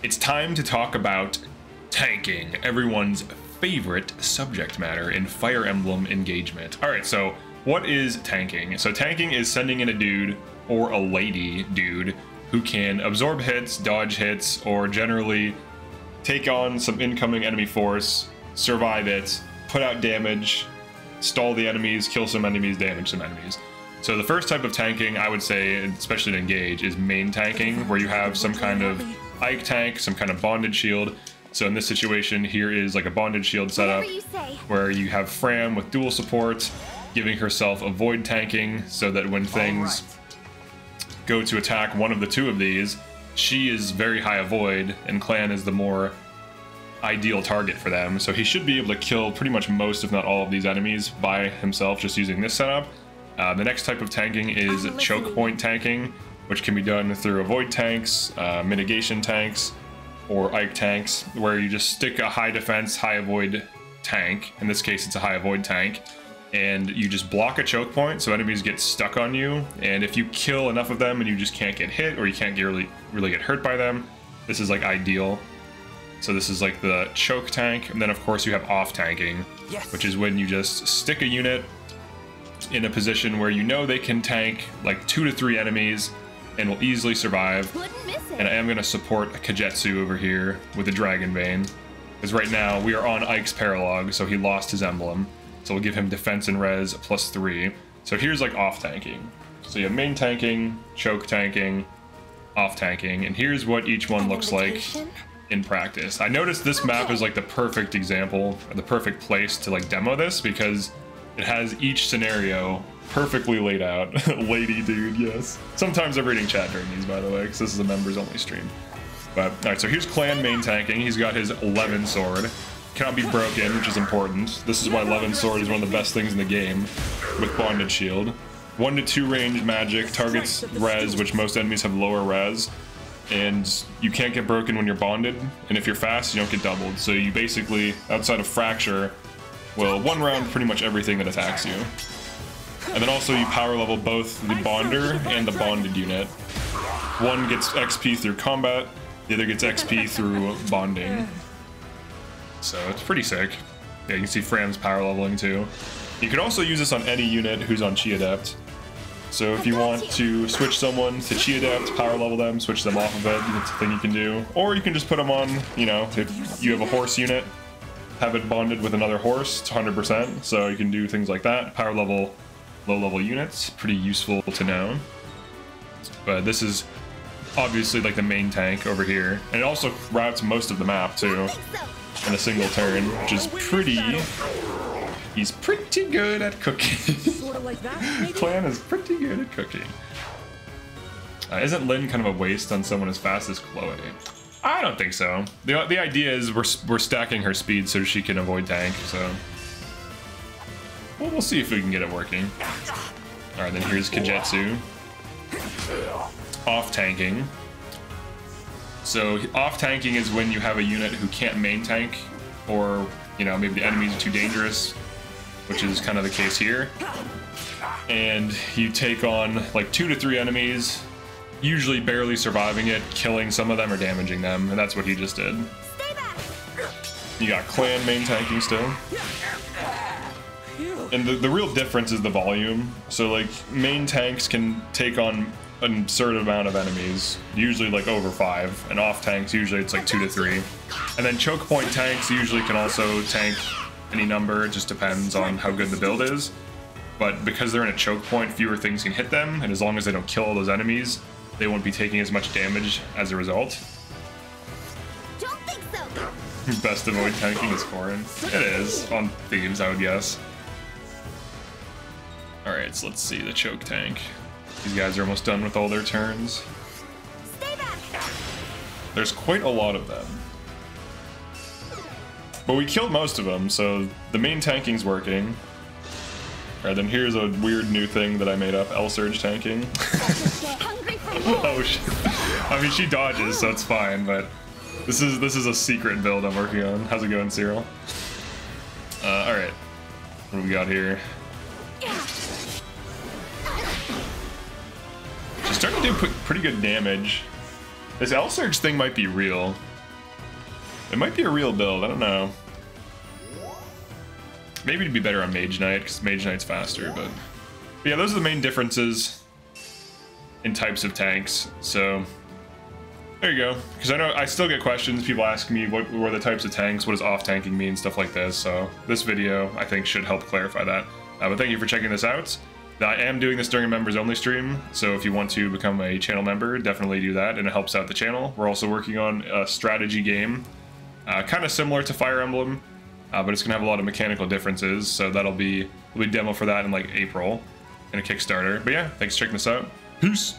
it's time to talk about tanking, everyone's favorite subject matter in Fire Emblem engagement. All right, so what is tanking? So tanking is sending in a dude or a lady dude who can absorb hits, dodge hits, or generally take on some incoming enemy force, survive it, put out damage, stall the enemies, kill some enemies, damage some enemies. So the first type of tanking, I would say, especially in Engage, is main tanking, where you have some kind of Ike tank, some kind of bonded shield. So in this situation, here is like a bonded shield setup where you have Fram with dual support, giving herself a void tanking so that when things go to attack one of the two of these, she is very high avoid, and Clan is the more ideal target for them. So he should be able to kill pretty much most, if not all, of these enemies by himself just using this setup. The next type of tanking is choke point tanking, which can be done through avoid tanks, mitigation tanks, or Ike tanks, where you just stick a high defense, high avoid tank. In this case, it's a high avoid tank, and you just block a choke point so enemies get stuck on you. And if you kill enough of them and you just can't get hit, or you can't get really get hurt by them, this is like ideal. So this is like the choke tank. And then of course you have off tanking, which is when you just stick a unit in a position where you know they can tank like 2 to 3 enemies and will easily survive. And I am going to support Kagetsu over here with the Dragon Vein, because right now we are on Ike's Paralog, so he lost his emblem. So we'll give him defense and res +3. So here's like off tanking. So you have main tanking, choke tanking, off tanking, and here's what each one looks like in practice. I noticed this map is like the perfect example, or the perfect place to like demo this, because it has each scenario perfectly laid out. Lady dude, yes. Sometimes I'm reading chat during these, by the way, because this is a members only stream. But all right, so here's Clan main tanking. He's got his 11 sword. Cannot be broken, which is important. This is why 11 sword is one of the best things in the game with bonded shield. 1 to 2 ranged magic, targets res, which most enemies have lower res, and you can't get broken when you're bonded, and if you're fast, you don't get doubled. So you basically, outside of fracture, will one round pretty much everything that attacks you. And then also you power level both the bonder and the bonded unit. One gets XP through combat, the other gets XP through bonding. So it's pretty sick. Yeah, you can see Fram's power leveling too. You can also use this on any unit who's on Chi Adept. So if you want to switch someone to Chi Adept, power level them, switch them off of it, that's a thing you can do. Or you can just put them on, you know, if you have a horse unit, have it bonded with another horse, it's 100%. So you can do things like that. Power level low level units, pretty useful to know. But this is obviously like the main tank over here. And it also routes most of the map too in a single turn, which is pretty... He's pretty good at cooking. Clan is pretty good at cooking. Isn't Lyn kind of a waste on someone as fast as Chloe? I don't think so. The idea is we're stacking her speed so she can avoid tank, so... Well, we'll see if we can get it working. Alright, then here's Kagetsu. Off tanking. So off tanking is when you have a unit who can't main tank, or, you know, maybe the enemies are too dangerous, which is kind of the case here. And you take on like 2 to 3 enemies, usually barely surviving it, killing some of them or damaging them, and that's what he just did. You got Clan main tanking still. And the real difference is the volume. So like main tanks can take on an absurd amount of enemies, usually like over 5, and off tanks usually it's like 2 to 3. And then choke point tanks usually can also tank any number, it just depends on how good the build is. But because they're in a choke point, fewer things can hit them, and as long as they don't kill all those enemies, they won't be taking as much damage as a result. Don't think so. Best avoid tanking is foreign. It is, on Thieves, I would guess. Alright, so let's see the choke tank. These guys are almost done with all their turns. Stay back. There's quite a lot of them. But we killed most of them, so the main tanking's working. Alright, then here's a weird new thing that I made up, L-Surge tanking. Oh shit. I mean, she dodges, so it's fine, but this is a secret build I'm working on. How's it going, Cyril? Alright. What do we got here? She's starting to do pretty good damage. This L-Surge thing might be real. It might be a real build, I don't know. Maybe it'd be better on Mage Knight, because Mage Knight's faster, but yeah, those are the main differences in types of tanks, so there you go. Because I know I still get questions, people ask me what were the types of tanks, what does off-tanking mean, stuff like this, so this video, I think, should help clarify that. But thank you for checking this out. I am doing this during a members-only stream, so if you want to become a channel member, definitely do that, and it helps out the channel. We're also working on a strategy game, kind of similar to Fire Emblem, but it's going to have a lot of mechanical differences, so there'll be demo for that in like April, and a Kickstarter. But yeah, thanks for checking this out. Peace!